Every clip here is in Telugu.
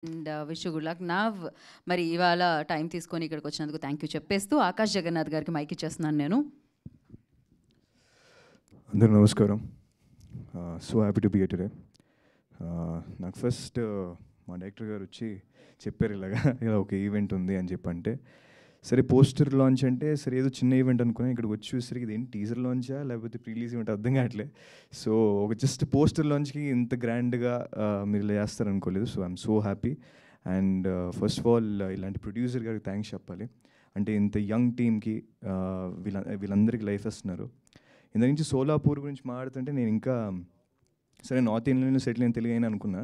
And wish good luck. మరి ఇవాళ టైం తీసుకొని ఇక్కడికి వచ్చినందుకు థ్యాంక్ యూ చెప్పేస్తూ ఆకాష్ జగన్నాథ్ గారికి మైక్ ఇచ్చేస్తున్నాను నేను. అందరూ నమస్కారం. So happy to be here today. నాకు ఫస్ట్ మా డైరెక్టర్ గారు వచ్చి చెప్పారు ఇలా ఒక ఈవెంట్ ఉంది అని చెప్పంటే, సరే పోస్టర్ లాంచ్ అంటే సరే ఏదో చిన్న ఈవెంట్ అనుకుని ఇక్కడికి వచ్చి చూసరికి ఇదేంటి టీజర్ లాంచా లేకపోతే ప్రీలీజ్ ఈవెంట్ అర్థం కావట్లే. సో ఒక జస్ట్ పోస్టర్ లాంచ్కి ఇంత గ్రాండ్గా మీరు ఇలా చేస్తారు అనుకోలేదు. So I'm so happy. And first of all ఇలాంటి ప్రొడ్యూసర్ గారికి థ్యాంక్స్ చెప్పాలి. అంటే ఇంత యంగ్ టీమ్కి వీళ్ళందరికీ లైఫ్ ఇస్తున్నారు. ఇంత నుంచి సోలాపూర్ గురించి మాట్లాడుతుంటే నేను ఇంకా సరే నార్త్ ఇండియన్లో సెటిల్ అయిన తెలుగు అయినా అనుకున్నా,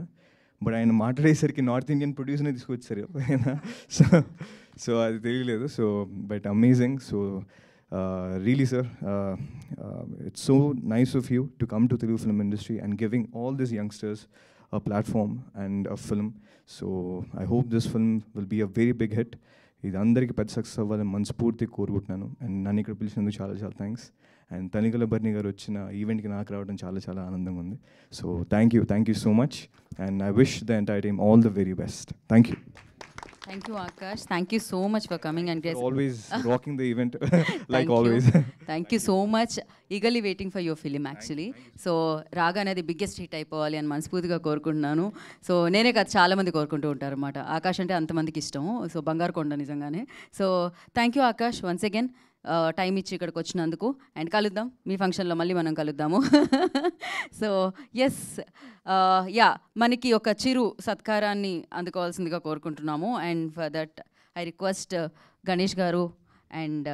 బట్ ఆయన మాట్లాడేసరికి నార్త్ ఇండియన్ ప్రొడ్యూసర్నే తీసుకొచ్చారు ఆయన. సో అది తెలియలేదు. So but amazing. So really sir, it's so nice of you to come to Telugu film industry and giving all this youngsters a platform and a film. So I hope this film will be a very big hit. ఇది అందరికీ పెద్ద సక్సెస్ అవ్వాలని మనస్ఫూర్తిగా కోరుకుంటున్నాను. అండ్ నన్ను ఇక్కడ పిలిచినందుకు చాలా చాలా థ్యాంక్స్. అండ్ తనికల బర్ని గారు వచ్చిన ఈవెంట్కి నాకు రావడం చాలా చాలా ఆనందంగా ఉంది. So thank you so much. And I wish the entire team all the very best. Thank you Akash. Thank you so much for coming and always rocking the event like always. Thank you so much. Eagerly waiting for your film actually. So రాగా అనేది బిగ్గెస్ట్ హిట్ అయిపోవాలి అని మనస్ఫూర్తిగా కోరుకుంటున్నాను. సో నేనే కాదు, చాలామంది కోరుకుంటూ ఉంటారు అనమాట. ఆకాష్ అంటే అంతమందికి ఇష్టము. సో బంగారు కొండ నిజంగానే. So thank you Akash once again time ఇచ్చి ఇక్కడికి వచ్చినందుకు. అండ్ కలుద్దాం మీ ఫంక్షన్లో, మళ్ళీ మనం కలుద్దాము. సో ఎస్, యా, మనకి ఒక చిరు సత్కారాన్ని అందుకోవాల్సిందిగా కోరుకుంటున్నాము. And for that I request Ganesh గారు అండ్